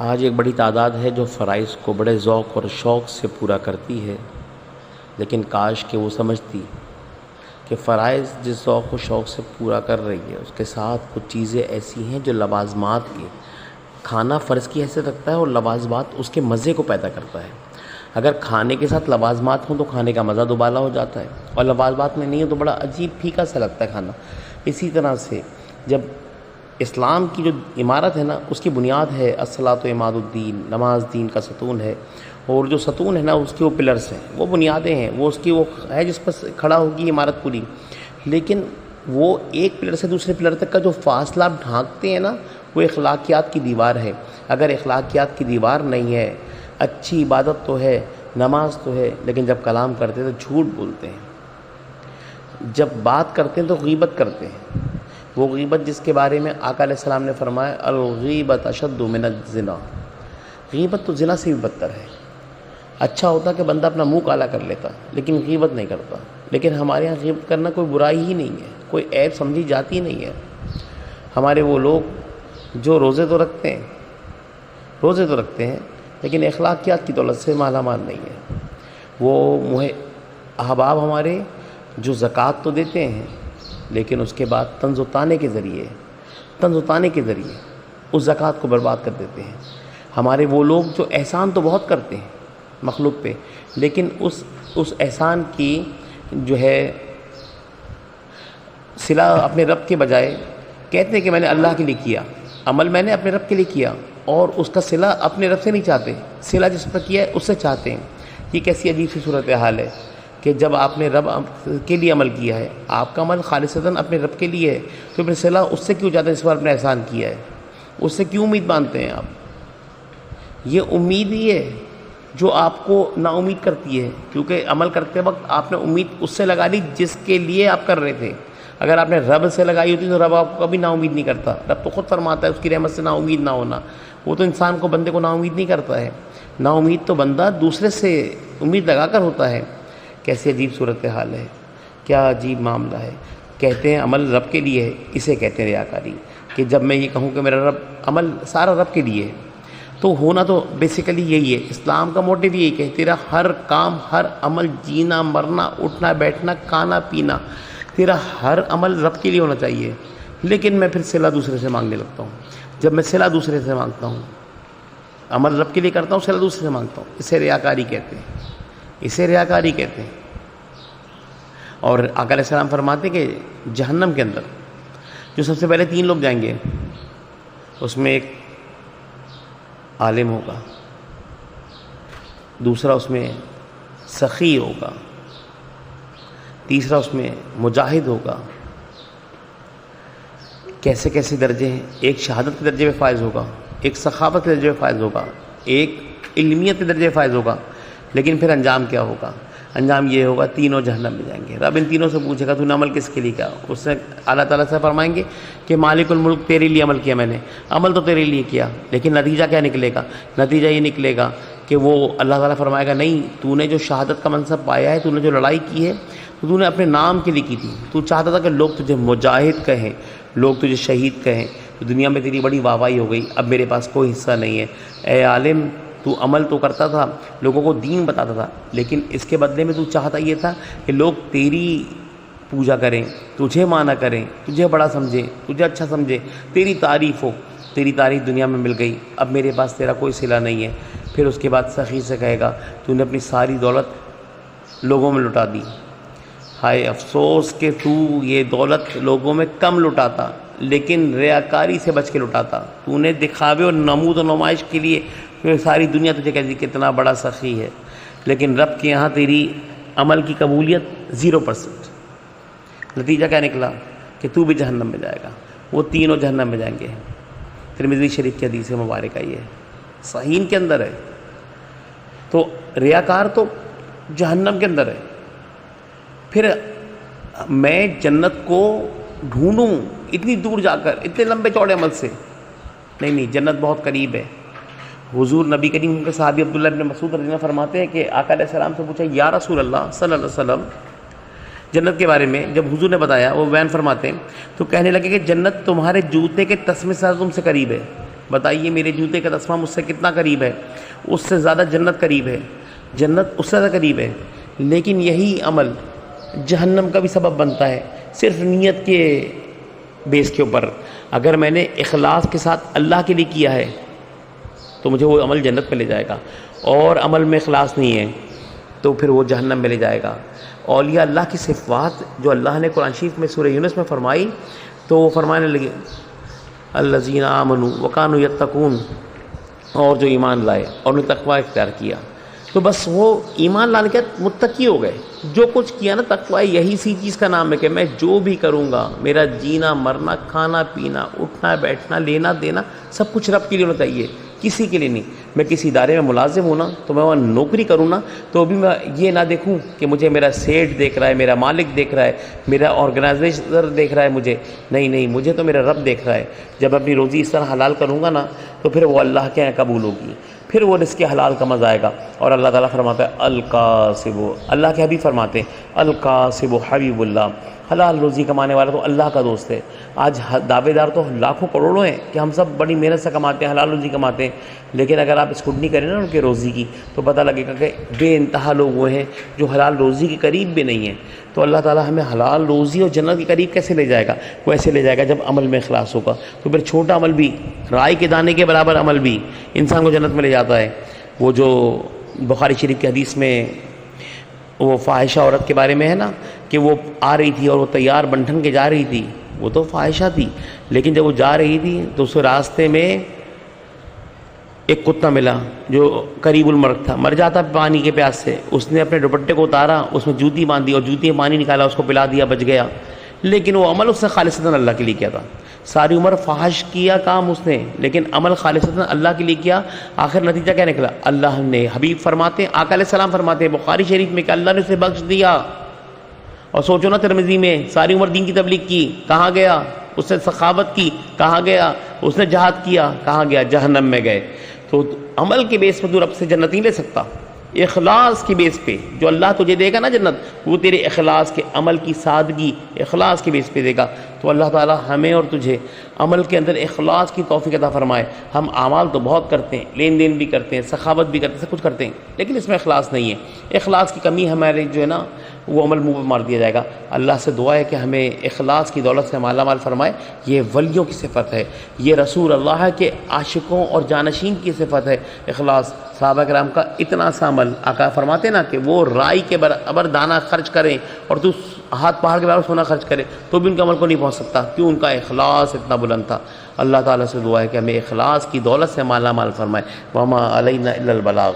آج ایک بڑی تعداد ہے جو فرائض کو بڑے ذوق اور شوق سے پورا کرتی ہے، لیکن کاش کہ وہ سمجھتی کہ فرائض جس ذوق و شوق سے پورا کر رہی ہے اس کے ساتھ کچھ چیزیں ایسی ہیں جو لوازمات کے کھانا فرض کی حیثیت رکھتا ہے اور لوازمات اس کے مزے کو پیدا کرتا ہے۔ اگر کھانے کے ساتھ لوازمات ہوں تو کھانے کا مزہ دوبالا ہو جاتا ہے، اور لوازمات میں نہیں ہے تو بڑا عجیب پھیکا سا لگتا ہے کھانا۔ اسی طرح سے جب اسلام کی جو عمارت ہے نا، اس کی بنیاد ہے الصلاۃ عماد الدین، نماز دین کا ستون ہے، اور جو ستون ہے نا اس کے وہ پلرس ہیں، وہ بنیادیں ہیں، وہ اس کی وہ ہے جس پر کھڑا ہوگی عمارت پوری۔ لیکن وہ ایک پلر سے دوسرے پلر تک کا جو فاصلہ آپ ڈھانکتے ہیں نا، وہ اخلاقیات کی دیوار ہے۔ اگر اخلاقیات کی دیوار نہیں ہے، اچھی عبادت تو ہے، نماز تو ہے، لیکن جب کلام کرتے ہیں تو جھوٹ بولتے ہیں، جب بات کرتے ہیں تو غیبت کرتے ہیں۔ وہ غیبت جس کے بارے میں آقا علیہ السلام نے فرمایا الغیبت اشد من الزنا، غیبت تو زنا سے بھی بدتر ہے۔ اچھا ہوتا کہ بندہ اپنا منہ کالا کر لیتا، لیکن غیبت نہیں کرتا۔ لیکن ہمارے یہاں غیبت کرنا کوئی برائی ہی نہیں ہے، کوئی عیب سمجھی جاتی نہیں ہے۔ ہمارے وہ لوگ جو روزے تو رکھتے ہیں لیکن اخلاقیات کی دولت سے مالا مال نہیں ہے۔ وہ احباب ہمارے جو زکوٰۃ تو دیتے ہیں، لیکن اس کے بعد طنز و طانے کے ذریعے اس زکوٰۃ کو برباد کر دیتے ہیں۔ ہمارے وہ لوگ جو احسان تو بہت کرتے ہیں مخلوق پہ، لیکن اس احسان کی جو ہے صلہ اپنے رب کے بجائے کہتے ہیں کہ میں نے اللہ کے لیے کیا، عمل میں نے اپنے رب کے لیے کیا، اور اس کا صلہ اپنے رب سے نہیں چاہتے، صلہ جس پر کیا ہے اس سے چاہتے ہیں۔ یہ کیسی عجیب سی صورتحال ہے کہ جب آپ نے رب کے لیے عمل کیا ہے، آپ کا عمل خالصتاً اپنے رب کے لیے ہے، تو پھر صلہ اس سے کیوں چاہتے ہیں جس پر اپنے احسان کیا ہے؟ اس سے کیوں امید مانتے ہیں آپ؟ یہ امید ہی ہے جو آپ کو نا امید کرتی ہے، کیونکہ عمل کرتے وقت آپ نے امید اس سے لگا لی جس کے لیے آپ کر رہے تھے۔ اگر آپ نے رب سے لگائی ہوتی تو رب آپ کو کبھی نا امید نہیں کرتا۔ رب تو خود فرماتا ہے اس کی رحمت سے نا امید نہ ہونا۔ وہ تو انسان کو، بندے کو نا امید نہیں کرتا ہے۔ نا امید تو بندہ دوسرے سے امید لگا کر ہوتا ہے۔ کیسی عجیب صورتحال ہے، کیا عجیب معاملہ ہے۔ کہتے ہیں عمل رب کے لیے ہے، اسے کہتے ہیں ریاکاری، کہ جب میں یہ کہوں کہ میرا رب، عمل سارا رب کے لیے ہے، تو ہونا تو بیسیکلی یہی ہے۔ اسلام کا موٹیو یہی کہ تیرا ہر کام، ہر عمل، جینا مرنا، اٹھنا بیٹھنا، کھانا پینا، تیرا ہر عمل رب کے لیے ہونا چاہیے۔ لیکن میں پھر صلہ دوسرے سے مانگنے لگتا ہوں۔ جب میں صلہ دوسرے سے مانگتا ہوں، عمل رب کے لیے کرتا ہوں، صلہ دوسرے سے مانگتا ہوں، اسے ریاکاری کہتے ہیں۔ اور آقا علیہ السلام فرماتے کہ جہنم کے اندر جو سب سے پہلے 3 لوگ جائیں گے، اس میں ایک عالم ہوگا، دوسرا اس میں سخی ہوگا، تیسرا اس میں مجاہد ہوگا۔ کیسے کیسے درجے ہیں؟ ایک شہادت کے درجے میں فائز ہوگا، ایک سخاوت کے درجے میں فائز ہوگا، ایک علمیت کے درجے میں فائز ہوگا۔ لیکن پھر انجام کیا ہوگا؟ انجام یہ ہوگا تینوں جہنم میں جائیں گے۔ رب ان تینوں سے پوچھے گا تو نے عمل کس کے لیے کیا؟ اس سے اللہ تعالیٰ سے فرمائیں گے کہ مالک الملک تیرے لیے عمل کیا، میں نے عمل تو تیرے لیے کیا، لیکن نتیجہ کیا نکلے گا؟ نتیجہ یہ نکلے گا کہ وہ اللہ تعالیٰ فرمائے گا نہیں، تو نے جو شہادت کا منصب پایا ہے، تو نے جو لڑائی کی ہے، تو نے اپنے نام کے لیے کی تھی۔ تو چاہتا تھا کہ لوگ تجھے مجاہد کہیں، لوگ تجھے شہید کہیں، تو دنیا میں تیری بڑی واہواہی ہو گئی، اب میرے پاس کوئی حصہ نہیں ہے۔ اے عالم، تو عمل تو کرتا تھا، لوگوں کو دین بتاتا تھا، لیکن اس کے بدلے میں تو چاہتا یہ تھا کہ لوگ تیری پوجا کریں، تجھے مانا کریں، تجھے بڑا سمجھیں، تجھے اچھا سمجھیں، تیری تعریف ہو۔ تیری تعریف دنیا میں مل گئی، اب میرے پاس تیرا کوئی صلہ نہیں ہے۔ پھر اس کے بعد سخی سے کہے گا تو نے اپنی ساری دولت لوگوں میں لٹا دی، ہائے افسوس کہ تو یہ دولت لوگوں میں کم لٹاتا، لیکن ریاکاری سے بچ کے لٹاتا۔ تو نے دکھاوے اور نمود و نمائش کے لیے ساری دنیا تجھے کہتی کتنا بڑا سخی ہے، لیکن رب کے یہاں تیری عمل کی قبولیت 0%۔ نتیجہ کیا نکلا؟ کہ تو بھی جہنم میں جائے گا، وہ تینوں جہنم میں جائیں گے۔ ترمذی شریف کی حدیث مبارکہ یہ ہے، صحیح کے اندر ہے۔ تو ریاکار تو جہنم کے اندر ہے۔ پھر میں جنت کو ڈھونڈوں اتنی دور جا کر، اتنے لمبے چوڑے عمل سے؟ نہیں، جنت بہت قریب ہے۔ حضور نبی کریم کے صحابی عبداللہ بن مسعود رضی اللہ عنہ فرماتے ہیں کہ آقا علیہ السلام سے پوچھا یا رسول اللہ صلی اللہ علیہ وسلم جنت کے بارے میں، جب حضور نے بتایا، وہ بیان فرماتے ہیں تو کہنے لگے کہ جنت تمہارے جوتے کے تسمے سے تم سے قریب ہے۔ بتائیے میرے جوتے کا تسمہ مجھ سے کتنا قریب ہے؟ اس سے زیادہ جنت قریب ہے، جنت اس سے زیادہ قریب ہے، لیکن یہی عمل جہنم کا بھی سبب بنتا ہے، صرف نیت کے بیس کے اوپر۔ اگر میں نے اخلاص کے ساتھ اللہ کے لیے کیا ہے تو مجھے وہ عمل جنت میں لے جائے گا، اور عمل میں اخلاص نہیں ہے تو پھر وہ جہنم میں لے جائے گا۔ اولیاء اللہ کی صفات جو اللہ نے قرآن شریف میں سورہ یونس میں فرمائی، تو وہ فرمانے لگے الذین آمنوا وکانوا یتقون، اور جو ایمان لائے اور انہوں نے تقوی اختیار کیا، تو بس وہ ایمان لانے کے بعد متقی ہو گئے۔ جو کچھ کیا نا تقوی، یہی سی چیز کا نام ہے کہ میں جو بھی کروں گا، میرا جینا مرنا، کھانا پینا، اٹھنا بیٹھنا، لینا دینا، سب کچھ رب کے لیے ہونا چاہیے، کسی کے لیے نہیں۔ میں کسی ادارے میں ملازم ہوں نا، تو میں وہاں نوکری کروں نا، تو بھی میں یہ نہ دیکھوں کہ مجھے میرا سیٹ دیکھ رہا ہے، میرا مالک دیکھ رہا ہے، میرا آرگنائزیشن دیکھ رہا ہے مجھے، نہیں، مجھے تو میرا رب دیکھ رہا ہے۔ جب اپنی روزی اس طرح حلال کروں گا نا، تو پھر وہ اللہ کے یہاں قبول ہوگی، پھر وہ رزق حلال کا مزہ آئے گا۔ اور اللہ تعالیٰ فرماتا ہے القاسب، اللہ کے حبیب فرماتے ہیں القاسب حبیب اللہ، حلال روزی کمانے والا تو اللہ کا دوست ہے۔ آج دعوے دار تو لاکھوں کروڑوں ہیں کہ ہم سب بڑی محنت سے کماتے ہیں، حلال روزی کماتے ہیں، لیکن اگر آپ اسکروٹنی کریں نا ان کے روزی کی، تو پتہ لگے گا کہ بے انتہا لوگ وہ ہیں جو حلال روزی کے قریب بھی نہیں ہیں۔ تو اللہ تعالیٰ ہمیں حلال روزی اور جنت کے قریب کیسے لے جائے گا؟ وہ ایسے لے جائے گا جب عمل میں اخلاص ہوگا۔ تو پھر چھوٹا عمل بھی، رائی کے دانے کے برابر عمل بھی انسان کو جنت میں لے جاتا ہے۔ وہ جو بخاری شریف کی حدیث میں وہ فاحشہ عورت کے بارے میں ہے نا، کہ وہ آ رہی تھی اور وہ تیار بنٹھن کے جا رہی تھی، وہ تو فاحشہ تھی، لیکن جب وہ جا رہی تھی تو اس راستے میں ایک کتا ملا جو قریب المرگ تھا، مر جاتا پانی کے پیاس سے۔ اس نے اپنے دوپٹے کو اتارا، اس میں جوتی باندھی اور جوتی میں پانی نکالا، اس کو پلا دیا، بچ گیا۔ لیکن وہ عمل اس نے خالصتاً اللہ کے لیے کیا تھا۔ ساری عمر فحش کیا کام اس نے، لیکن عمل خالصتاً اللہ کے لیے کیا۔ آخر نتیجہ کیا نکلا؟ اللہ نے، حبیب فرماتے ہیں، آقا علیہ السلام فرماتے ہیں بخاری شریف میں کہ اللہ نے اسے بخش دیا۔ اور سوچو نا، ترمذی میں ساری عمر دین کی تبلیغ کی، کہاں گیا؟ اس نے سخاوت کی، کہاں گیا؟ اس نے جہاد کیا، کہاں گیا؟ جہنم میں گئے۔ تو عمل کے بیس پہ تو رب سے جنت نہیں لے سکتا، اخلاص کے بیس پہ جو اللہ تجھے دے گا نا جنت، وہ تیرے اخلاص کے، عمل کی سادگی، اخلاص کے بیس پہ دے گا۔ تو اللہ تعالیٰ ہمیں اور تجھے عمل کے اندر اخلاص کی توفیق عطا فرمائے۔ ہم اعمال تو بہت کرتے ہیں، لین دین بھی کرتے ہیں، سخاوت بھی کرتے ہیں، سب کچھ کرتے ہیں، لیکن اس میں اخلاص نہیں ہے۔ اخلاص کی کمی ہمارے جو ہے نا، وہ عمل منہ پہ مار دیا جائے گا۔ اللہ سے دعا ہے کہ ہمیں اخلاص کی دولت سے مالا مال فرمائے۔ یہ ولیوں کی صفت ہے، یہ رسول اللہ کے عاشقوں اور جانشین کی صفت ہے اخلاص۔ صحابہ کرام کا اتنا سا عمل، آقا فرماتے نا کہ وہ رائی کے برابر دانہ خرچ کریں اور تو ہاتھ پہاڑ کے برابر سونا خرچ کرے تو بھی ان کے عمل کو نہیں پہنچ سکتا، کیوں؟ ان کا اخلاص اتنا بلند تھا۔ اللہ تعالیٰ سے دعا ہے کہ ہمیں اخلاص کی دولت سے مالا مال فرمائے۔ وما علینا الا البلاغ۔